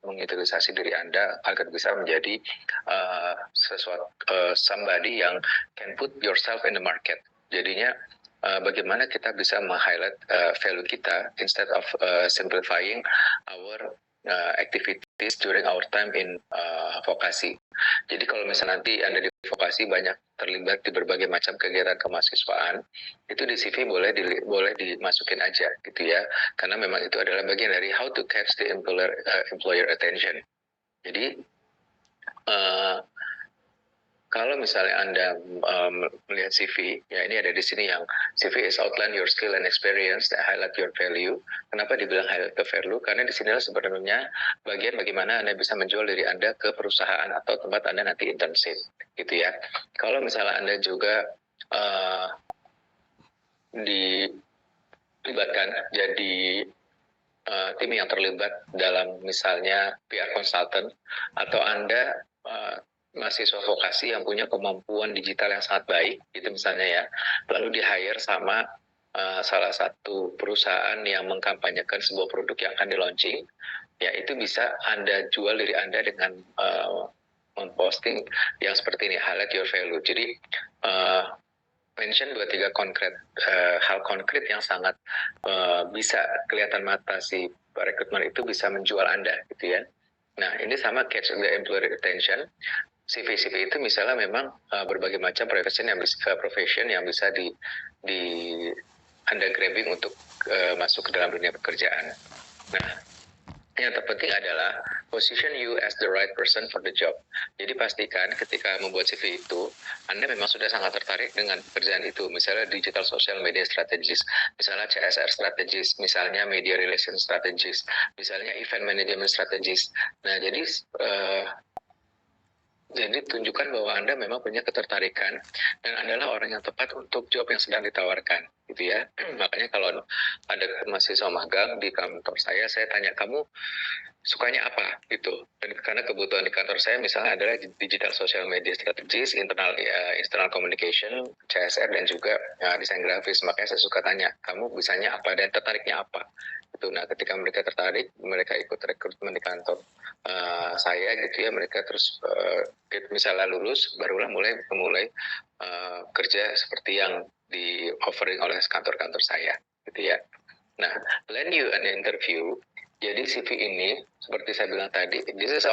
mengidentifikasi diri Anda agar bisa menjadi somebody yang can put yourself in the market. Jadinya bagaimana kita bisa meng-highlight value kita instead of simplifying our activities during our time in vokasi. Jadi kalau misalnya nanti Anda di vokasi banyak terlibat di berbagai macam kegiatan kemahasiswaan, itu di CV boleh dimasukin aja gitu ya, karena memang itu adalah bagian dari how to catch the employer attention. Jadi kalau misalnya Anda melihat CV, ya ini ada di sini yang CV is outline your skill and experience that highlight your value. Kenapa dibilang highlight the value? Karena di sinilah sebenarnya bagian bagaimana Anda bisa menjual diri Anda ke perusahaan atau tempat Anda nanti internship, gitu ya. Kalau misalnya Anda juga dilibatkan jadi tim yang terlibat dalam misalnya PR consultant, atau Anda mahasiswa vokasi yang punya kemampuan digital yang sangat baik, itu misalnya ya, lalu di-hire sama salah satu perusahaan yang mengkampanyekan sebuah produk yang akan di-launching, ya itu bisa Anda jual diri Anda dengan memposting yang seperti ini, highlight your value. Jadi mention 2-3 hal konkret yang sangat bisa kelihatan mata si rekrutmen itu bisa menjual Anda gitu ya. Nah ini sama catch the employer attention. CV itu misalnya memang berbagai macam profession yang bisa di Anda grabbing untuk masuk ke dalam dunia pekerjaan. Nah yang terpenting adalah position you as the right person for the job. Jadi pastikan ketika membuat CV itu, Anda memang sudah sangat tertarik dengan pekerjaan itu. Misalnya digital social media strategist, misalnya CSR strategist, misalnya media relation strategist, misalnya event management strategist. Nah, jadi tunjukkan bahwa Anda memang punya ketertarikan dan adalah orang yang tepat untuk job yang sedang ditawarkan, gitu ya. Makanya kalau ada mahasiswa magang di kantor saya tanya, kamu sukanya apa gitu. Dan karena kebutuhan di kantor saya misalnya adalah digital social media strategist, internal communication, CSR, dan juga desain grafis. Makanya saya suka tanya, kamu bisanya apa dan tertariknya apa gitu. Nah ketika mereka tertarik, mereka ikut rekrutmen di kantor saya gitu ya, mereka terus misalnya lulus, barulah mulai kerja seperti yang di offering oleh kantor-kantor saya gitu ya. Nah, land you an interview. Jadi CV ini seperti saya bilang tadi, this is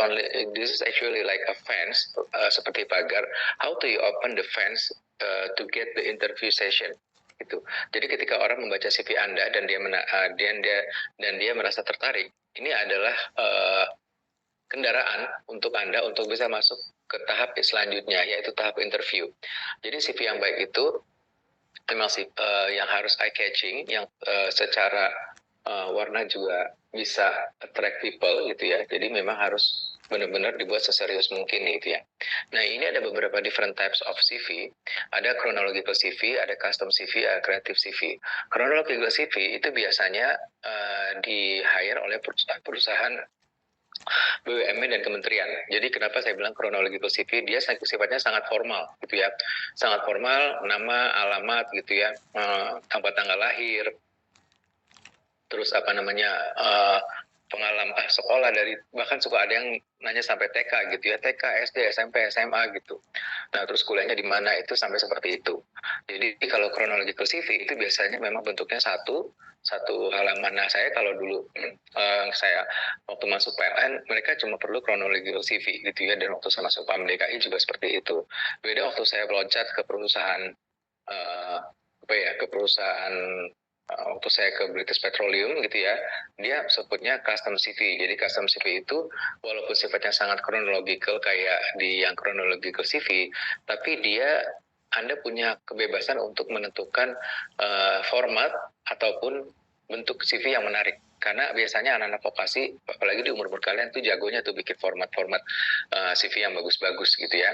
actually like a fence, seperti pagar. How do you open the fence to get the interview session? Gitu. Jadi ketika orang membaca CV Anda dan dia merasa tertarik, ini adalah kendaraan untuk Anda untuk bisa masuk ke tahap selanjutnya, yaitu tahap interview. Jadi CV yang baik itu memang yang harus eye catching, yang secara warna juga bisa attract people gitu ya. Jadi memang harus benar-benar dibuat seserius mungkin gitu ya. Nah ini ada beberapa different types of CV. Ada chronological CV, ada custom CV, ada creative CV. Chronological CV itu biasanya di-hire oleh perusahaan BUMN dan kementerian. Jadi kenapa saya bilang chronological CV, dia sifatnya sangat formal gitu ya. Sangat formal, nama, alamat gitu ya, tanggal lahir, terus pengalaman sekolah, dari bahkan suka ada yang nanya sampai TK gitu ya, TK, SD, SMP, SMA gitu. Nah terus kuliahnya di mana, itu sampai seperti itu. Jadi kalau chronological CV itu biasanya memang bentuknya satu halaman. Nah saya kalau dulu saya waktu masuk PLN, mereka cuma perlu chronological CV gitu ya, dan waktu saya masuk PAM DKI juga seperti itu. Beda waktu saya meloncat ke perusahaan waktu saya ke British Petroleum gitu ya, dia sebutnya custom CV. Jadi custom CV itu walaupun sifatnya sangat chronological kayak di yang chronological CV, tapi Anda punya kebebasan untuk menentukan format ataupun bentuk CV yang menarik. Karena biasanya anak-anak vokasi, apalagi di umur kalian tuh jagonya tuh bikin format-format CV yang bagus-bagus gitu ya.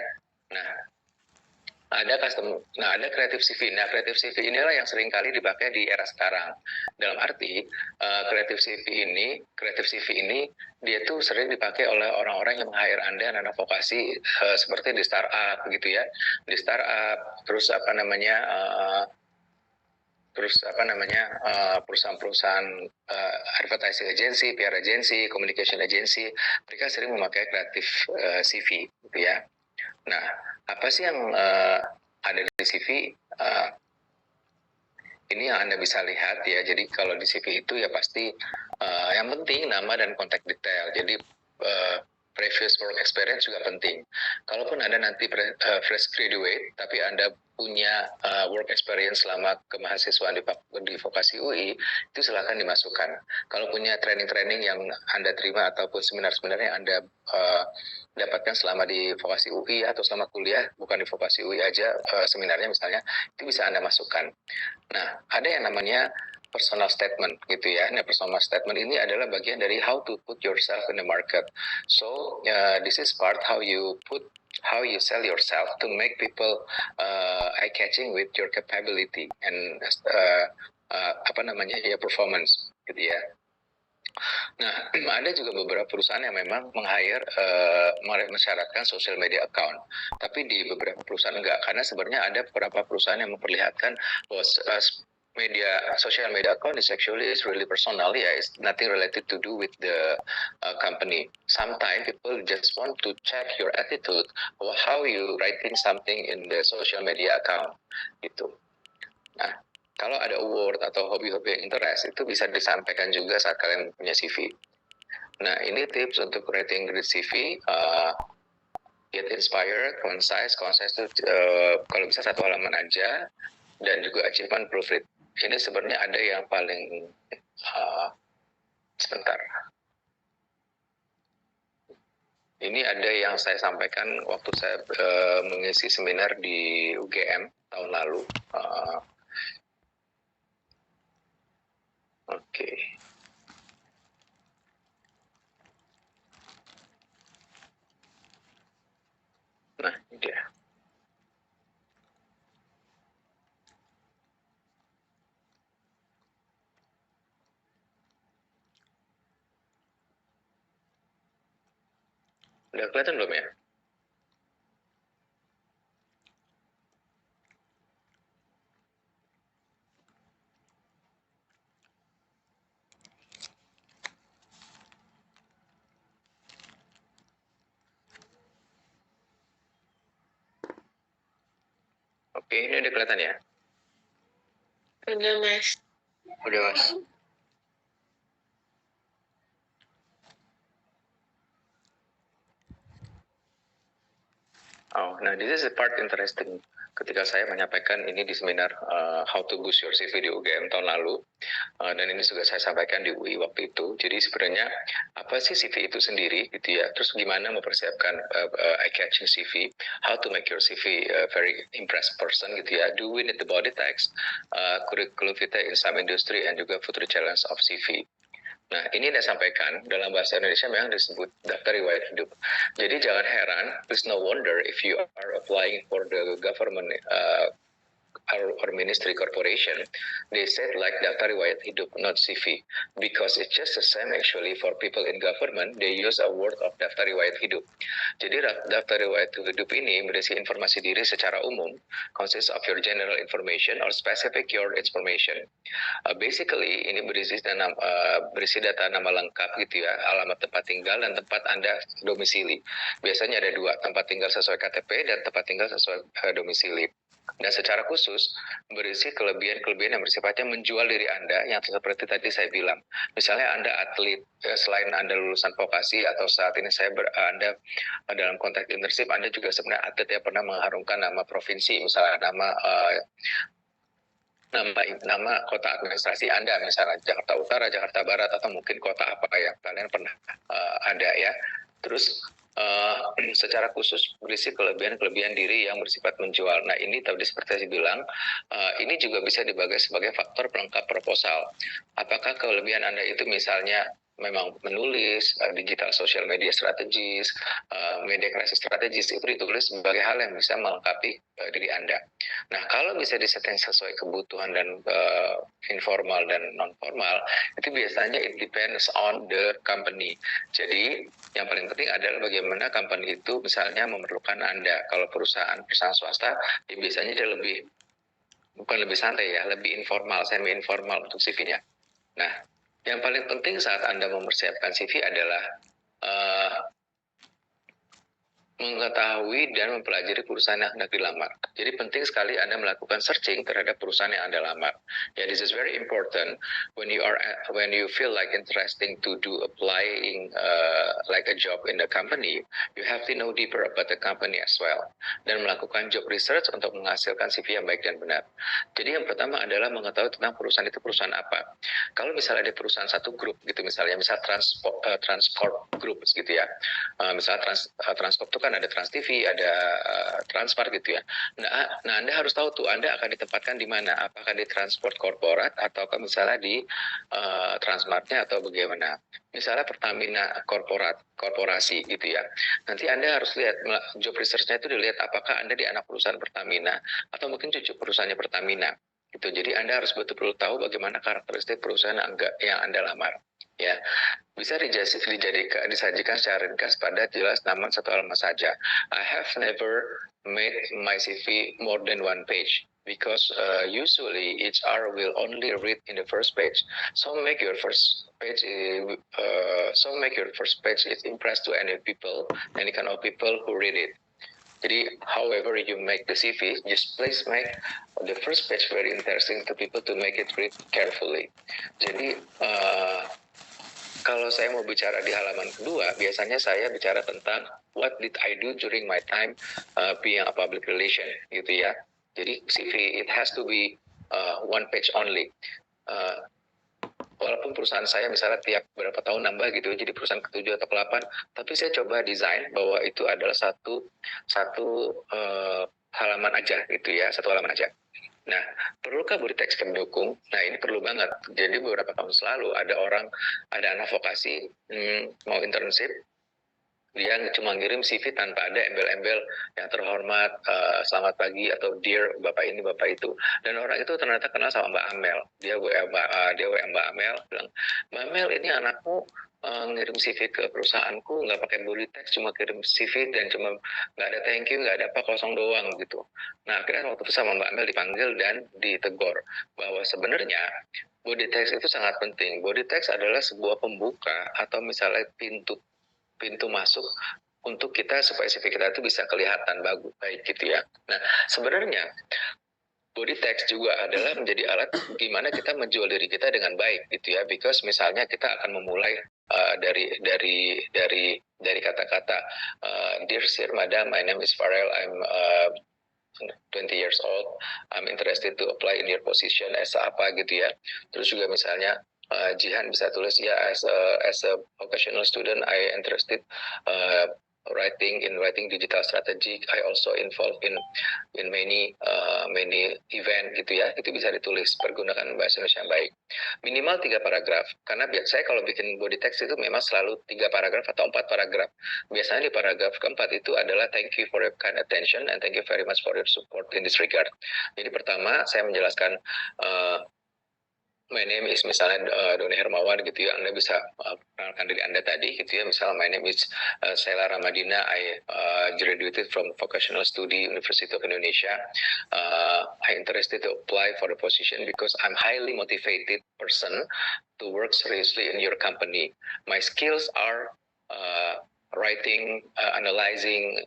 Ada creative CV. Nah, creative CV inilah yang sering kali dipakai di era sekarang. Dalam arti, creative CV ini dia tuh sering dipakai oleh orang-orang yang meng-hire Anda, anak vokasi, seperti di startup gitu ya. Di startup, terus terus apa namanya perusahaan-perusahaan advertising agency, PR agency, communication agency, mereka sering memakai kreatif CV, gitu ya. Nah, apa sih yang ada di CV? Ini yang Anda bisa lihat ya. Jadi kalau di CV itu ya pasti yang penting nama dan kontak detail. Jadi previous work experience juga penting. Kalaupun Anda nanti fresh graduate, tapi Anda punya work experience selama kemahasiswaan di vokasi UI, itu silakan dimasukkan. Kalau punya training-training yang Anda terima ataupun seminar-seminar yang Anda dapatkan selama di vokasi UI atau selama kuliah, bukan di vokasi UI aja, seminarnya misalnya, itu bisa Anda masukkan. Nah, ada yang namanya personal statement gitu ya. Nah, personal statement ini adalah bagian dari how to put yourself in the market. So, this is part how you sell yourself to make people eye catching with your capability and apa namanya ya performance gitu ya. Nah, ada juga beberapa perusahaan yang memang meng-hire mensyaratkan social media account. Tapi di beberapa perusahaan enggak, karena sebenarnya ada beberapa perusahaan yang memperlihatkan bahwa social media account is really personal, yeah, it's nothing related to do with the company. Sometimes people just want to check your attitude or how you writing something in the social media account gitu. Nah, kalau ada award atau hobi-hobi yang interest itu bisa disampaikan juga saat kalian punya CV. Nah, ini tips untuk writing great CV. Get inspired, concise itu kalau bisa satu halaman aja, dan juga achievement proofread. Ini sebenarnya ada yang paling sebentar. Ini ada yang saya sampaikan waktu saya mengisi seminar di UGM tahun lalu. Oke. Nah, ini dia. Udah kelihatan belum ya? Oke, ini udah kelihatan ya? Udah, Mas. Udah, Mas. Oh, nah this is the part interesting. Ketika saya menyampaikan ini di seminar How to Boost Your CV di UGM tahun lalu, dan ini juga saya sampaikan di UI waktu itu. Jadi sebenarnya apa sih CV itu sendiri gitu ya? Terus gimana mempersiapkan eye-catching CV? How to make your CV a very impressive person gitu ya? Do we need the body text, curriculum vitae in some industry, and juga future challenge of CV? Nah, ini saya sampaikan dalam bahasa Indonesia memang disebut daftar riwayat hidup. Jadi jangan heran, please no wonder if you are applying for the government or ministry corporation, they said like daftar riwayat hidup, not CV, because it's just the same actually for people in government. They use a word of daftar riwayat hidup. Jadi daftar riwayat hidup ini berisi informasi diri secara umum, consists of your general information or specific your information. Basically ini berisi data nama lengkap gitu ya, alamat tempat tinggal dan tempat Anda domisili. Biasanya ada dua, tempat tinggal sesuai KTP dan tempat tinggal sesuai domisili. Dan secara khusus berisi kelebihan-kelebihan yang bersifatnya menjual diri Anda yang seperti tadi saya bilang. Misalnya Anda atlet, selain Anda lulusan vokasi atau saat ini Anda dalam konteks internship, Anda juga sebenarnya atlet yang pernah mengharumkan nama provinsi, misalnya nama kota administrasi Anda, misalnya Jakarta Utara, Jakarta Barat, atau mungkin kota apa yang kalian pernah ada ya. Terus secara khusus berisi kelebihan-kelebihan diri yang bersifat menjual. Nah, ini tadi seperti saya bilang, ini juga bisa dibagi sebagai faktor pelengkap proposal. Apakah kelebihan Anda itu misalnya memang menulis, digital social media strategis, media kreasi strategis, itu ditulis sebagai hal yang bisa melengkapi diri Anda. Nah, kalau bisa disetting sesuai kebutuhan dan informal dan non formal, itu biasanya it depends on the company. Jadi yang paling penting adalah bagaimana company itu misalnya memerlukan Anda. Kalau perusahaan swasta, ya biasanya dia lebih bukan lebih santai ya, lebih informal, semi informal untuk CV-nya. Nah, yang paling penting saat Anda mempersiapkan CV adalah mengetahui dan mempelajari perusahaan yang hendak dilamar. Jadi penting sekali Anda melakukan searching terhadap perusahaan yang Anda lamar. Yeah, this is very important when you feel like interesting to do applying like a job in the company. You have to know deeper about the company as well, dan melakukan job research untuk menghasilkan CV yang baik dan benar. Jadi yang pertama adalah mengetahui tentang perusahaan itu perusahaan apa. Kalau misalnya ada perusahaan satu grup gitu, misalnya Transcorp Group gitu ya. Misalnya Transcorp itu kan ada Trans TV, ada Transmart gitu ya. Nah, Anda harus tahu tuh Anda akan ditempatkan di mana. Apakah di transport korporat atau misalnya di Transmartnya atau bagaimana. Misalnya Pertamina korporasi gitu ya. Nanti Anda harus lihat job research-nya itu dilihat apakah Anda di anak perusahaan Pertamina atau mungkin cucu perusahaannya Pertamina. Gitu. Jadi Anda harus betul-betul tahu bagaimana karakteristik perusahaan yang Anda lamar. Ya, bisa disajikan secara ringkas pada jelas nama satu halaman saja. I have never made my CV more than one page because usually HR will only read in the first page. So make your first page is impress to any kind of people who read it. Jadi, however you make the CV, just please make the first page very interesting to people to make it read carefully. Jadi, kalau saya mau bicara di halaman kedua, biasanya saya bicara tentang what did I do during my time being a public relation, gitu ya. Jadi CV it has to be one page only. Walaupun perusahaan saya misalnya tiap berapa tahun nambah gitu, jadi perusahaan ke-7 atau ke-8, tapi saya coba desain bahwa itu adalah satu halaman aja gitu ya, satu halaman aja. Nah, perlukah body text pendukung? Nah, ini perlu banget. Jadi beberapa tahun selalu ada anak vokasi mau internship, dia cuma ngirim CV tanpa ada embel-embel yang terhormat, selamat pagi atau dear bapak ini bapak itu. Dan orang itu ternyata kenal sama Mbak Amel. Dia WA Mbak Amel, bilang, Mbak Amel ini anakmu ngirim CV ke perusahaanku, nggak pakai body text, cuma kirim CV dan cuma nggak ada thank you, nggak ada apa, kosong doang gitu. Nah, akhirnya waktu itu sama Mbak Amel dipanggil dan ditegur bahwa sebenarnya body text itu sangat penting. Body text adalah sebuah pembuka atau misalnya pintu masuk untuk kita supaya CV kita itu bisa kelihatan baik gitu ya. Nah, sebenarnya body text juga adalah menjadi alat gimana kita menjual diri kita dengan baik gitu ya, because misalnya kita akan memulai dari kata-kata dear sir, madam, my name is Farel, I'm 20 years old, I'm interested to apply in your position as apa gitu ya. Terus juga misalnya Jihan bisa tulis ya, as a vocational student I interested writing digital strategy. I also involved in many event gitu ya. Itu bisa ditulis, pergunakan bahasa Indonesia yang baik. Minimal 3 paragraf. Karena saya kalau bikin body text itu memang selalu 3 paragraf atau 4 paragraf. Biasanya di paragraf keempat itu adalah thank you for your kind attention and thank you very much for your support in this regard. Jadi pertama saya menjelaskan my name is misalnya Doni Hermawan gitu ya, Anda bisa perkenalkan diri Anda tadi gitu ya, misalnya my name is Sheila Ramadina, I graduated from Vocational Study University of Indonesia, I interested to apply for the position because I'm highly motivated person to work seriously in your company. My skills are writing, analyzing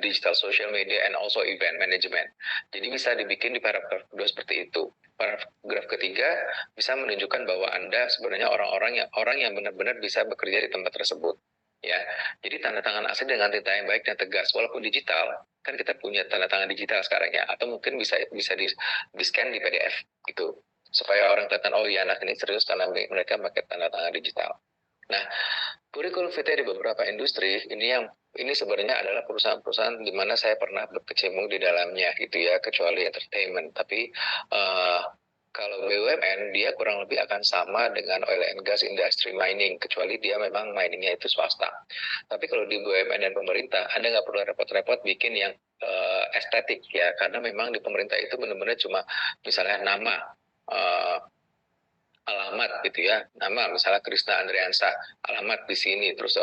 digital social media and also event management. Jadi bisa dibikin di paragraf kedua seperti itu. Paragraf ketiga bisa menunjukkan bahwa Anda sebenarnya orang yang benar-benar bisa bekerja di tempat tersebut. Ya, jadi tanda tangan asli dengan tinta yang baik dan tegas. Walaupun digital, kan kita punya tanda tangan digital sekarang ya, atau mungkin bisa di scan di PDF gitu, supaya orang kelihatan oh iya anak ini serius karena mereka pakai tanda tangan digital. Nah, kurikulum VT di beberapa industri ini sebenarnya adalah perusahaan-perusahaan di mana saya pernah berkecimpung di dalamnya gitu ya, kecuali entertainment. Tapi kalau BUMN dia kurang lebih akan sama dengan oil and gas industry mining, kecuali dia memang miningnya itu swasta. Tapi kalau di BUMN dan pemerintah, Anda nggak perlu repot-repot bikin yang estetik ya, karena memang di pemerintah itu benar-benar cuma misalnya nama alamat gitu ya, nama misalnya Krisna Andriansa, alamat di sini, terus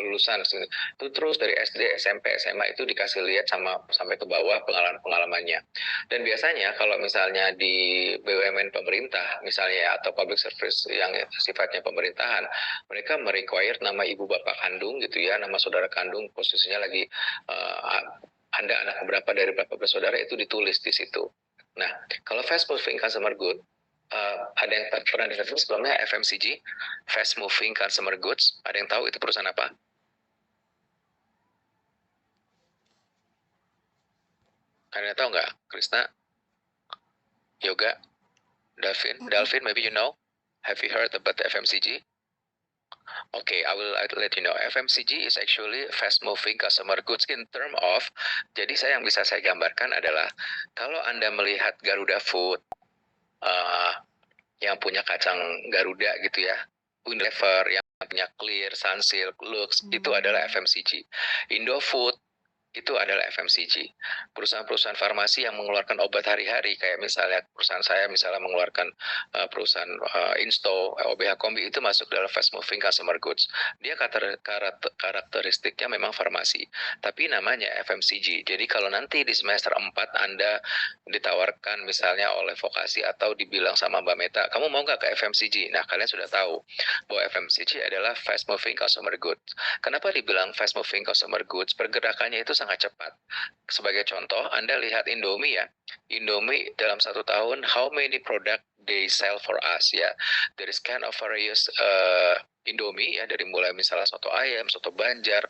lulusan sini. Itu terus dari SD, SMP, SMA itu dikasih lihat sampai ke bawah pengalamannya. Dan biasanya kalau misalnya di BUMN pemerintah misalnya atau public service yang sifatnya pemerintahan, mereka merequire nama ibu bapak kandung gitu ya, nama saudara kandung, posisinya lagi Anda anak berapa dari berapa bersaudara itu ditulis di situ. Nah, kalau fast moving consumer good, ada yang pernah dengar sebelumnya FMCG, Fast Moving Consumer Goods. Ada yang tahu itu perusahaan apa? Kalian tahu nggak? Krisna, Yoga, Dalvin, maybe you know? Have you heard about the FMCG? Okay, I'll let you know. FMCG is actually fast moving consumer goods in term of. Jadi yang bisa saya gambarkan adalah kalau Anda melihat Garuda Food, yang punya kacang Garuda gitu ya, Unilever yang punya Clear, Sunsilk, Lux, itu adalah FMCG. Indofood itu adalah FMCG. Perusahaan-perusahaan farmasi yang mengeluarkan obat hari-hari, kayak misalnya perusahaan saya misalnya mengeluarkan perusahaan Insto, OBH Kombi, itu masuk dalam fast moving consumer goods. Dia karakteristiknya memang farmasi, tapi namanya FMCG. Jadi kalau nanti di semester 4 Anda ditawarkan misalnya oleh vokasi atau dibilang sama Mbak Meta, kamu mau nggak ke FMCG? Nah, kalian sudah tahu bahwa FMCG adalah fast moving consumer goods. Kenapa dibilang fast moving consumer goods? Pergerakannya itu sangat cepat. Sebagai contoh, Anda lihat Indomie ya. Indomie dalam 1 tahun, how many product they sell for us ya. There is kind of various Indomie ya, dari mulai misalnya soto ayam, soto Banjar,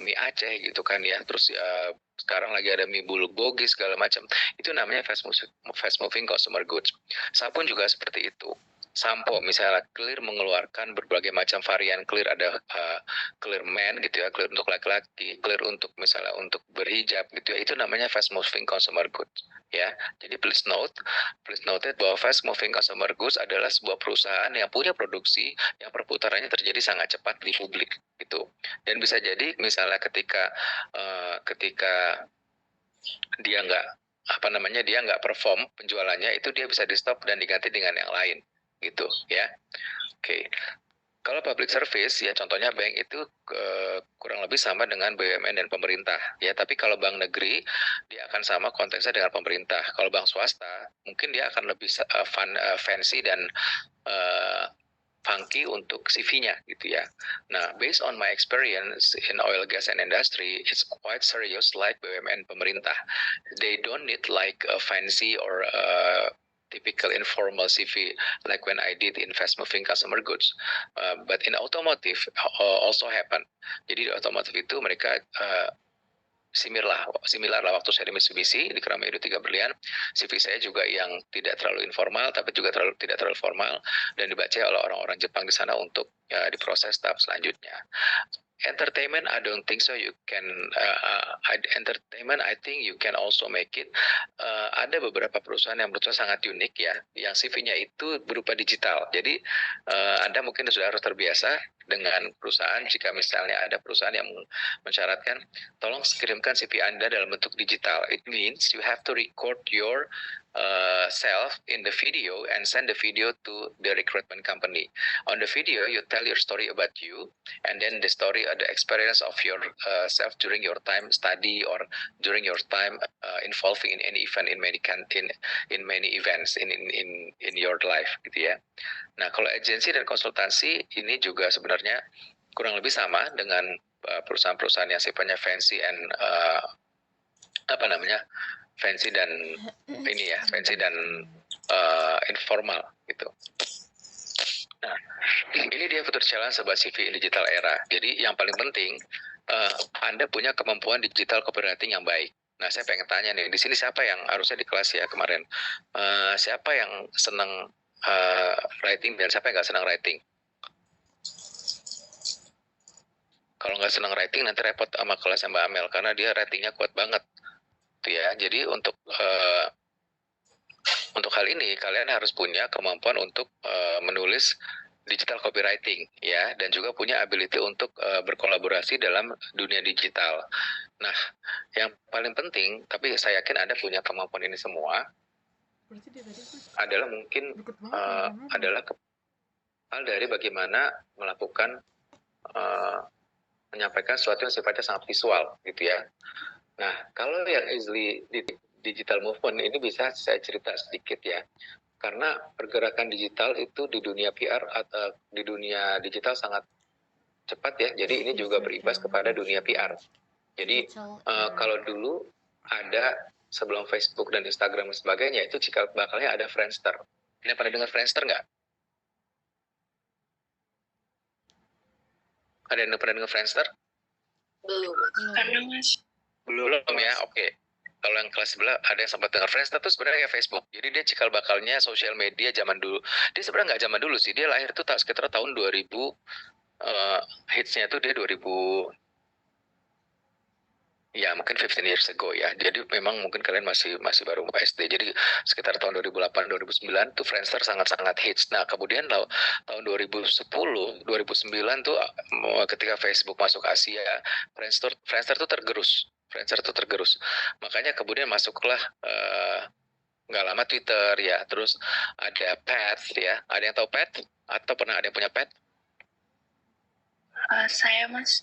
mie Aceh gitu kan ya. Terus sekarang lagi ada mie bulgogi segala macam. Itu namanya fast moving consumer goods. Sabun juga seperti itu. Sampo misalnya Clear mengeluarkan berbagai macam varian Clear, ada Clear Men gitu ya, Clear untuk laki-laki, Clear untuk misalnya untuk berhijab gitu ya, itu namanya fast moving consumer goods ya. Jadi please note bahwa fast moving consumer goods adalah sebuah perusahaan yang punya produksi yang perputarannya terjadi sangat cepat di publik gitu. Dan bisa jadi misalnya ketika dia nggak perform penjualannya, itu dia bisa di stop dan diganti dengan yang lain gitu ya. Oke. Kalau public service ya contohnya bank itu kurang lebih sama dengan BUMN dan pemerintah ya, tapi kalau bank negeri dia akan sama konteksnya dengan pemerintah. Kalau bank swasta mungkin dia akan lebih fancy dan funky untuk CV-nya gitu ya. Nah, based on my experience in oil, gas, and industry, it's quite serious like BUMN pemerintah. They don't need like a fancy or typical informal CV like when I did in fast moving consumer goods. But in automotive also happen. Jadi di otomotif itu mereka similar lah waktu saya di Mitsubishi di Keramaido 3 Berlian. CV saya juga yang tidak terlalu informal tapi juga tidak terlalu formal, dan dibaca oleh orang-orang Jepang di sana untuk diproses tahap selanjutnya. Entertainment, I don't think so. You can entertainment. I think you can also make it. Ada beberapa perusahaan yang menurut saya sangat unik ya, yang CV-nya itu berupa digital. Jadi Anda mungkin sudah harus terbiasa dengan perusahaan. Jika misalnya ada perusahaan yang mensyaratkan, tolong kirimkan CV Anda dalam bentuk digital. It means you have to record your self in the video and send the video to the recruitment company. On the video, you tell your story about you, and then the story or the experience of your self during your time study or during your time involving in any event in many events in your life gitu ya. Nah, kalau agensi dan konsultansi ini juga sebenarnya kurang lebih sama dengan perusahaan-perusahaan yang sifatnya fancy and fancy dan informal gitu. Nah, ini dia future challenge sobat CV digital era. Jadi yang paling penting Anda punya kemampuan digital copywriting yang baik. Nah, saya pengen tanya nih, di sini siapa yang harusnya di kelas ya kemarin, siapa yang senang writing dan siapa yang nggak senang writing? Kalau nggak senang writing nanti repot sama kelasnya Mbak Amel karena dia writingnya kuat banget, tuh ya. Jadi untuk hal ini kalian harus punya kemampuan untuk menulis digital copywriting ya, dan juga punya ability untuk berkolaborasi dalam dunia digital. Nah, yang paling penting, tapi saya yakin Anda punya kemampuan ini semua. adalah mungkin adalah hal dari bagaimana melakukan menyampaikan sesuatu yang sifatnya sangat visual gitu ya. Nah, kalau yang easily digital movement ini bisa saya cerita sedikit ya. Karena pergerakan digital itu di dunia PR atau di dunia digital sangat cepat ya. Jadi ini juga berimbas kepada dunia PR. Jadi kalau dulu ada sebelum Facebook dan Instagram dan sebagainya itu cikal bakalnya ada Friendster. Ini pernah dengar Friendster nggak? Ada yang pernah dengar Friendster? Belum. Karena Mas. Belum ya, oke. Kalau yang kelas sebelah ada yang sempat dengar Friendster itu sebenarnya kayak Facebook. Jadi dia cikal bakalnya sosial media zaman dulu. Dia sebenarnya nggak zaman dulu sih. Dia lahir tuh sekitar tahun 2000. Hitsnya tuh dia 2000. Ya mungkin 15 years ago ya. Jadi memang mungkin kalian masih baru SD. Jadi sekitar tahun 2008 2009 tuh Friendster sangat-sangat hits. Nah, kemudian tahun 2010 2009 tuh ketika Facebook masuk Asia, Friendster tuh tergerus. Friendster tuh tergerus. Makanya kemudian masuklah nggak lama Twitter ya. Terus ada Path ya. Ada yang tahu Path? Atau pernah ada yang punya Path? Saya Mas.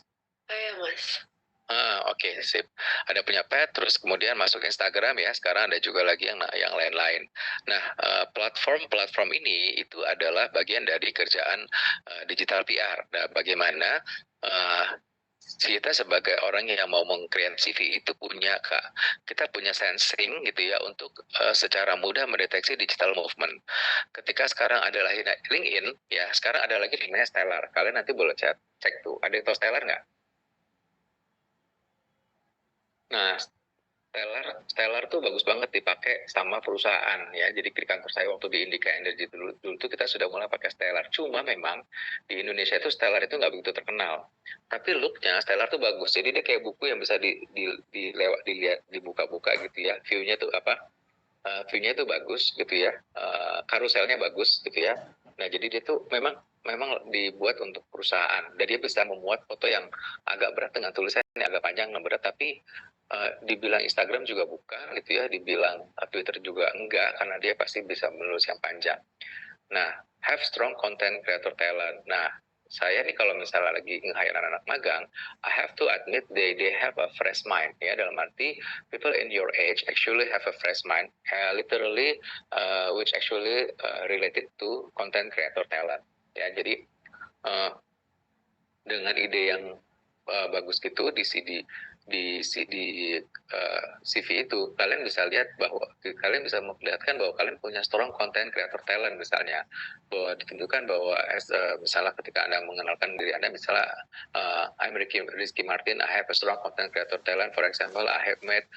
Oke, sip. Ada punya pet, terus kemudian masuk Instagram ya. Sekarang ada juga lagi yang lain-lain. Nah, platform ini itu adalah bagian dari kerjaan digital PR. Nah, bagaimana kita sebagai orang yang mau meng-create CV itu kita punya sensing gitu ya untuk secara mudah mendeteksi digital movement. Ketika sekarang ada lagi LinkedIn, ya sekarang ada lagi namanya Stellar. Kalian nanti boleh cek tuh. Ada yang tahu Stellar nggak? Nah, Stellar tuh bagus banget dipakai sama perusahaan ya. Jadi di kantor saya waktu di Indica Energy dulu tuh kita sudah mulai pakai Stellar. Cuma memang di Indonesia itu Stellar itu nggak begitu terkenal. Tapi looknya Stellar tuh bagus. Jadi dia kayak buku yang bisa dilihat, dibuka-buka gitu ya. View-nya tuh view-nya itu bagus gitu ya. Karuselnya bagus gitu ya. Nah, jadi dia tuh memang dibuat untuk perusahaan. Dan dia bisa memuat foto yang agak berat dengan tulisan yang agak panjang dan berat, tapi dibilang Instagram juga bukan gitu ya, dibilang Twitter juga enggak, karena dia pasti bisa menulis yang panjang. Nah, have strong content creator talent. Nah, saya nih kalau misalnya lagi nge-hire anak-anak magang, I have to admit they have a fresh mind ya, dalam arti people in your age actually have a fresh mind, literally which actually related to content creator talent ya. Jadi dengan ide yang bagus gitu di CV itu kalian bisa lihat bahwa kalian bisa memperlihatkan bahwa kalian punya strong content creator talent, misalnya bahwa ditunjukkan bahwa misalnya ketika Anda mengenalkan diri Anda, misalnya I'm Rizky Martin, I have a strong content creator talent, for example I have made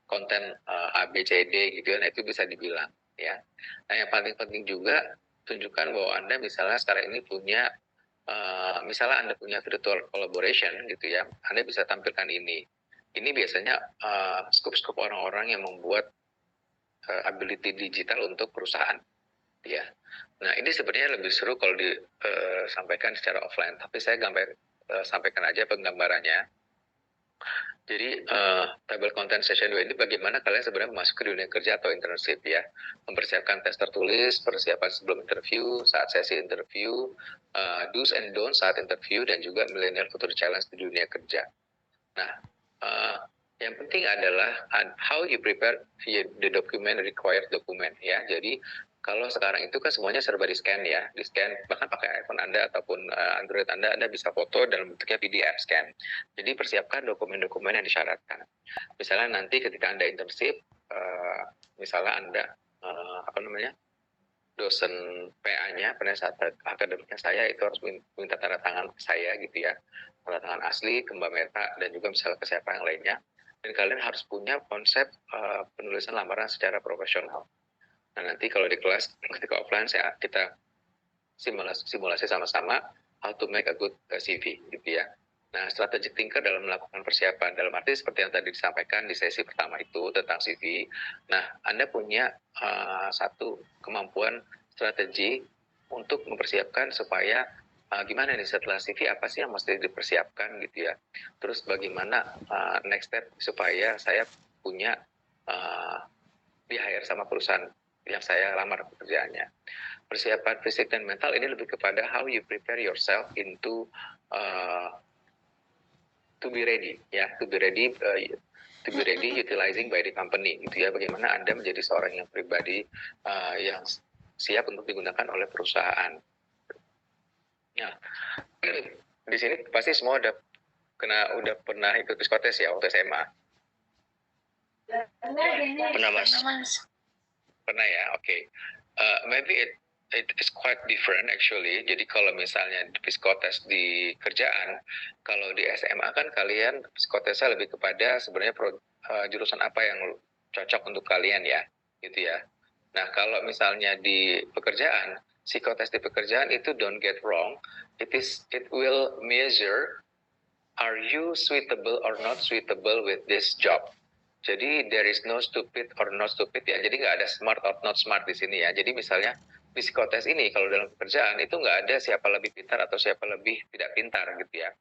content ABCD gitu ya. Nah, itu bisa dibilang ya. Nah, yang paling penting juga tunjukkan bahwa Anda misalnya sekarang ini punya misalnya Anda punya virtual collaboration gitu ya, Anda bisa tampilkan ini. Ini biasanya scope orang-orang yang membuat ability digital untuk perusahaan, ya. Nah, ini sebenarnya lebih seru kalau disampaikan secara offline, tapi saya sampaikan aja penggambarannya. Jadi tabel content session 2 ini bagaimana kalian sebenarnya masuk ke dunia kerja atau internship ya. Mempersiapkan tes tertulis, persiapan sebelum interview, saat sesi interview, do's and don'ts saat interview, dan juga millennial future challenge di dunia kerja. Nah, yang penting adalah how you prepare the document, required document ya. Jadi kalau sekarang itu kan semuanya serba di scan ya, di scan bahkan pakai iPhone Anda ataupun Android Anda bisa foto dalam bentuknya PDF scan. Jadi persiapkan dokumen-dokumen yang disyaratkan. Misalnya nanti ketika Anda internship, misalnya Anda dosen PA-nya, penasihat akademiknya saya itu harus minta tanda tangan saya gitu ya, tanda tangan asli ke Mbak Meta dan juga misalnya ke siapa yang lainnya. Dan kalian harus punya konsep penulisan lamaran secara profesional. Nah, nanti kalau di kelas ketika offline kita simulasi sama-sama how to make a good CV gitu ya. Nah, strategic thinker dalam melakukan persiapan, dalam arti seperti yang tadi disampaikan di sesi pertama itu tentang CV. Nah, Anda punya satu kemampuan strategi untuk mempersiapkan supaya gimana nih setelah CV, apa sih yang mesti dipersiapkan gitu ya. Terus bagaimana next step supaya saya punya di-hire sama perusahaan yang saya lamar pekerjaannya. Persiapan fisik dan mental ini lebih kepada how you prepare yourself into to be ready, ya, to be ready utilizing by the company, gitu ya. Bagaimana Anda menjadi seorang yang pribadi yang siap untuk digunakan oleh perusahaan. Nah, di sini pasti semua udah pernah ikut psikotes ya waktu SMA. Pernah Mas? Pernah ya, oke. Maybe it is quite different actually. Jadi kalau misalnya di psikotes di kerjaan, kalau di SMA kan kalian psikotesnya lebih kepada sebenarnya jurusan apa yang cocok untuk kalian ya, gitu ya. Nah kalau misalnya di pekerjaan, psikotes di pekerjaan itu don't get wrong, it will measure are you suitable or not suitable with this job. Jadi there is no stupid or not stupid ya. Jadi nggak ada smart or not smart di sini ya. Jadi misalnya psikotes ini kalau dalam pekerjaan itu nggak ada siapa lebih pintar atau siapa lebih tidak pintar gitu ya.